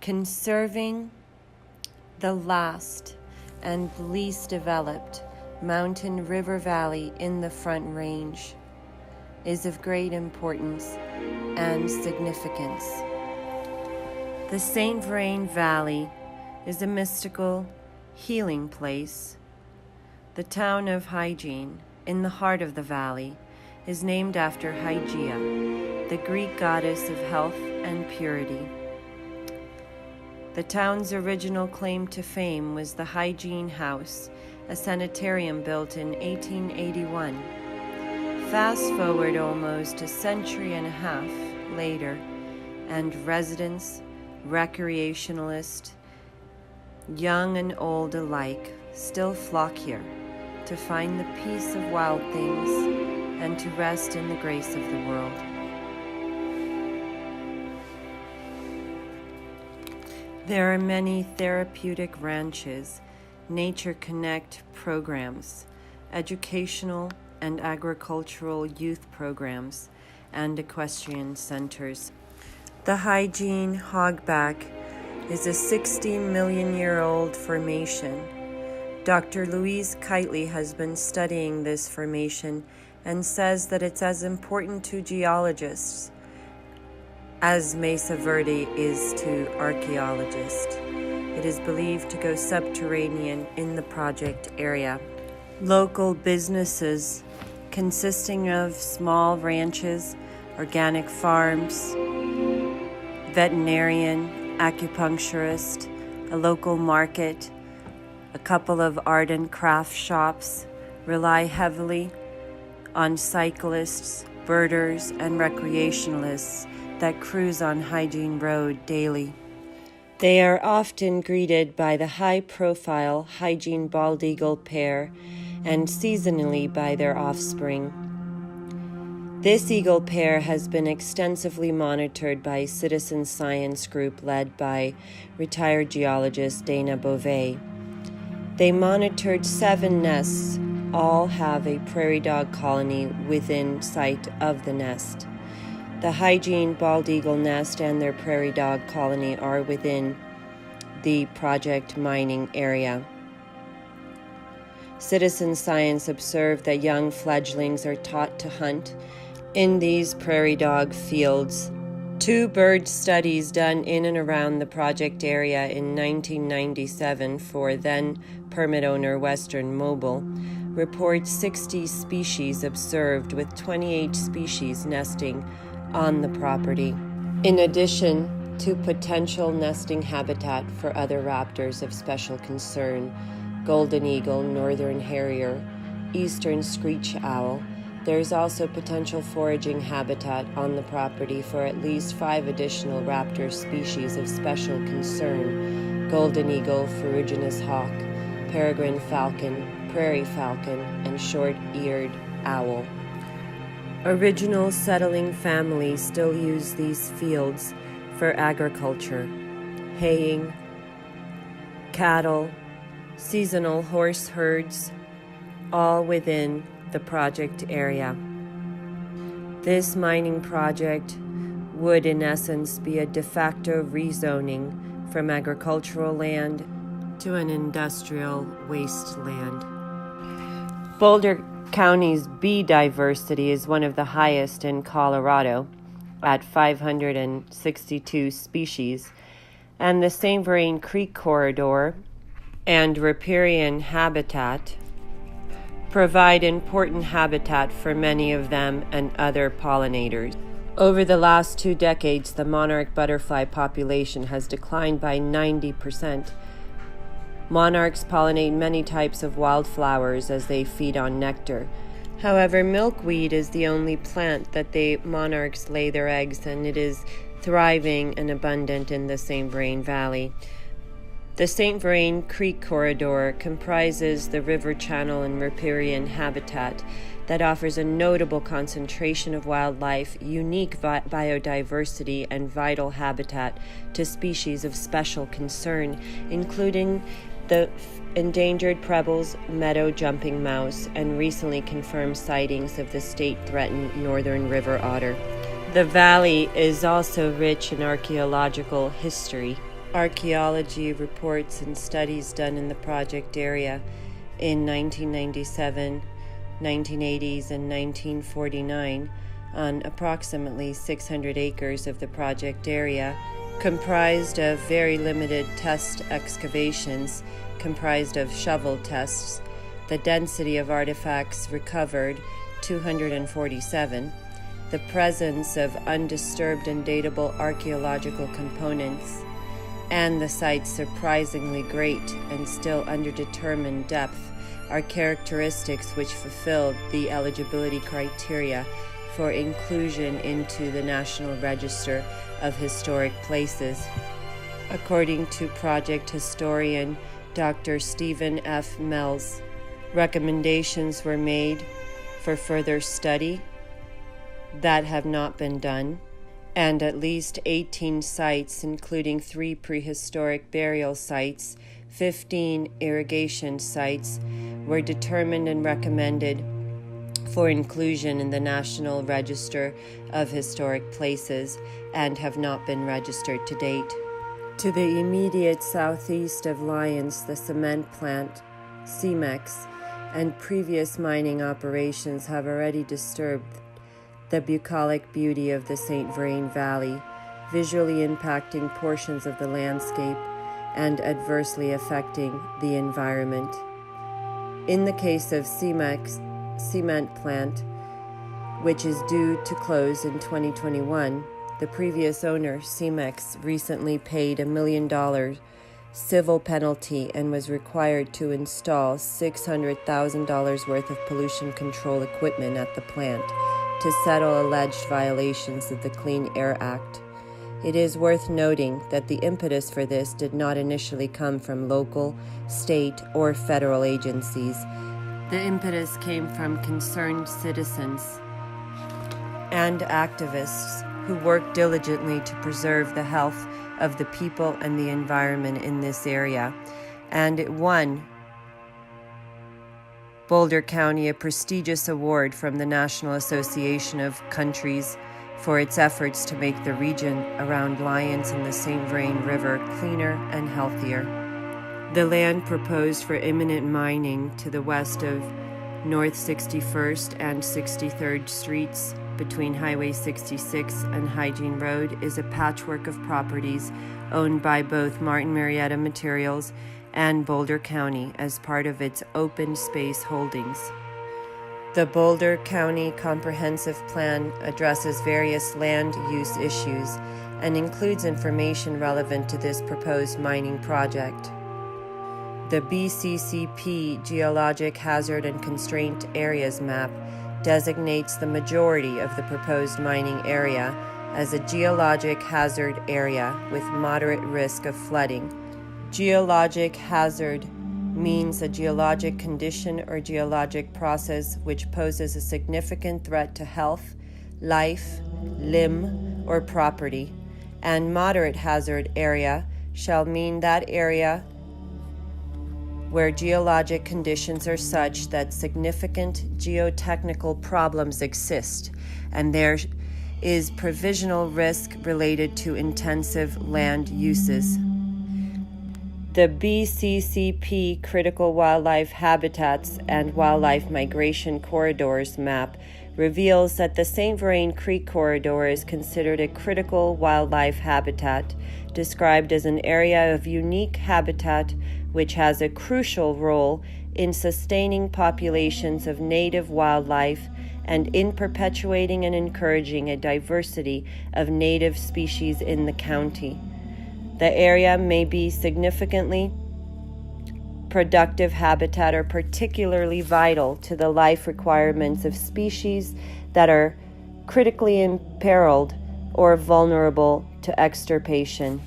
Conserving the last and least developed mountain river valley in the Front Range is of great importance and significance. The St. Vrain Valley is a mystical, healing place. The town of Hygiene, in the heart of the valley, is named after Hygeia, the Greek goddess of health and purity. The town's original claim to fame was the Hygiene House, a sanitarium built in 1881. Fast forward almost a century and a half later, and residents, recreationalists, young and old alike, still flock here to find the peace of wild things and to rest in the grace of the world. There are many therapeutic ranches, Nature Connect programs, educational and agricultural youth programs, and equestrian centers. The Hygiene Hogback is a 60-million-year-old formation. Dr. Louise Kitely has been studying this formation and says that it's as important to geologists as Mesa Verde is to archaeologists. It is believed to go subterranean in the project area. Local businesses consisting of small ranches, organic farms, veterinarian, acupuncturist, a local market, a couple of art and craft shops rely heavily on cyclists, birders, and recreationalists that cruise on Hygiene Road daily. They are often greeted by the high-profile Hygiene bald eagle pair and seasonally by their offspring. This eagle pair has been extensively monitored by a citizen science group led by retired geologist Dana Beauvais. They monitored 7 nests. All have a prairie dog colony within sight of the nest. The Hygiene bald eagle nest and their prairie dog colony are within the project mining area. Citizen science observed that young fledglings are taught to hunt in these prairie dog fields. 2 bird studies done in and around the project area in 1997 for then permit owner Western Mobile report 60 species observed, with 28 species nesting on the property, in addition to potential nesting habitat for other raptors of special concern: golden eagle, northern harrier, eastern screech owl. There is also potential foraging habitat on the property for at least 5 additional raptor species of special concern: golden eagle, ferruginous hawk, peregrine falcon, prairie falcon, and short-eared owl. Original settling families still use these fields for agriculture, haying, cattle, seasonal horse herds, all within the project area. This mining project would in essence be a de facto rezoning from agricultural land to an industrial wasteland. Boulder County's bee diversity is one of the highest in Colorado at 562 species, and the St. Vrain Creek corridor and riparian habitat provide important habitat for many of them and other pollinators. Over the last 2 decades, the monarch butterfly population has declined by 90%. Monarchs pollinate many types of wildflowers as they feed on nectar. However, milkweed is the only plant that the monarchs lay their eggs, and it is thriving and abundant in the St. Vrain Valley. The St. Vrain Creek corridor comprises the river channel and riparian habitat that offers a notable concentration of wildlife, unique biodiversity, and vital habitat to species of special concern, including the endangered Preble's meadow jumping mouse and recently confirmed sightings of the state-threatened northern river otter. The valley is also rich in archaeological history. archaeology reports and studies done in the project area in 1997, 1980s, and 1949 on approximately 600 acres of the project area, comprised of very limited test excavations, comprised of shovel tests, the density of artifacts recovered, 247, the presence of undisturbed and datable archaeological components, and the site's surprisingly great and still underdetermined depth are characteristics which fulfilled the eligibility criteria for inclusion into the National Register of Historic Places. According to project historian Dr. Stephen F. Mells, recommendations were made for further study that have not been done, and at least 18 sites, including 3 prehistoric burial sites, 15 irrigation sites, were determined and recommended for inclusion in the National Register of Historic Places and have not been registered to date. To the immediate southeast of Lyons, the cement plant, Cemex, and previous mining operations have already disturbed the bucolic beauty of the St. Vrain Valley, visually impacting portions of the landscape and adversely affecting the environment. In the case of Cemex cement plant, which is due to close in 2021, the previous owner, Cemex, recently paid $1 million civil penalty and was required to install $600,000 worth of pollution control equipment at the plant to settle alleged violations of the Clean Air Act. It is worth noting that the impetus for this did not initially come from local, state, or federal agencies. The impetus came from concerned citizens and activists who worked diligently to preserve the health of the people and the environment in this area, and it won Boulder County a prestigious award from the National Association of Countries for its efforts to make the region around Lyons and the St. Vrain River cleaner and healthier. The land proposed for imminent mining to the west of North 61st and 63rd Streets between Highway 66 and Hygiene Road is a patchwork of properties owned by both Martin Marietta Materials and Boulder County as part of its open space holdings. The Boulder County Comprehensive Plan addresses various land use issues and includes information relevant to this proposed mining project. The BCCP Geologic Hazard and Constraint Areas map designates the majority of the proposed mining area as a geologic hazard area with moderate risk of flooding. Geologic hazard means a geologic condition or geologic process which poses a significant threat to health, life, limb, or property, and moderate hazard area shall mean that area where geologic conditions are such that significant geotechnical problems exist, and there is provisional risk related to intensive land uses. The BCCP Critical Wildlife Habitats and Wildlife Migration Corridors map reveals that the St. Vrain Creek Corridor is considered a critical wildlife habitat, described as an area of unique habitat which has a crucial role in sustaining populations of native wildlife and in perpetuating and encouraging a diversity of native species in the county. The area may be significantly productive habitat or particularly vital to the life requirements of species that are critically imperiled or vulnerable to extirpation.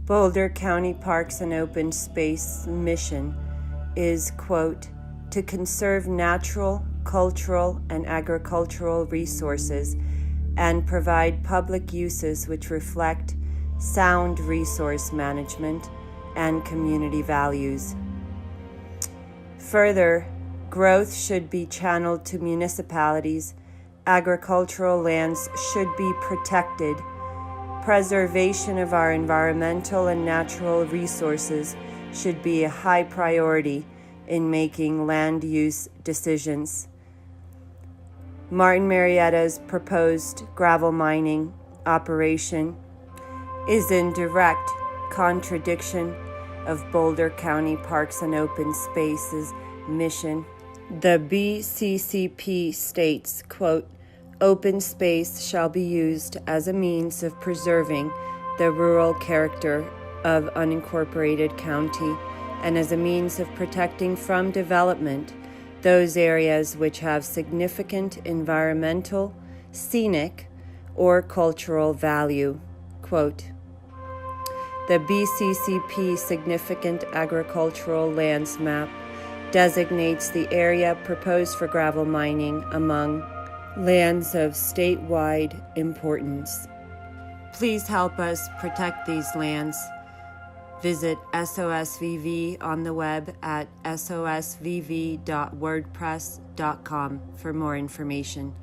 Boulder County Parks and Open Space mission is, quote, to conserve natural, cultural, and agricultural resources and provide public uses which reflect sound resource management and community values. Further, growth should be channeled to municipalities, agricultural lands should be protected, Preservation of our environmental and natural resources should be a high priority in making land use decisions. Martin Marietta's proposed gravel mining operation is in direct contradiction of Boulder County Parks and Open Spaces mission. The BCCP states, quote, "Open space shall be used as a means of preserving the rural character of unincorporated county and as a means of protecting from development those areas which have significant environmental, scenic, or cultural value." Quote, "The BCCP Significant Agricultural Lands Map designates the area proposed for gravel mining among lands of statewide importance. Please help us protect these lands. Visit SOSVV on the web at sosvv.wordpress.com for more information.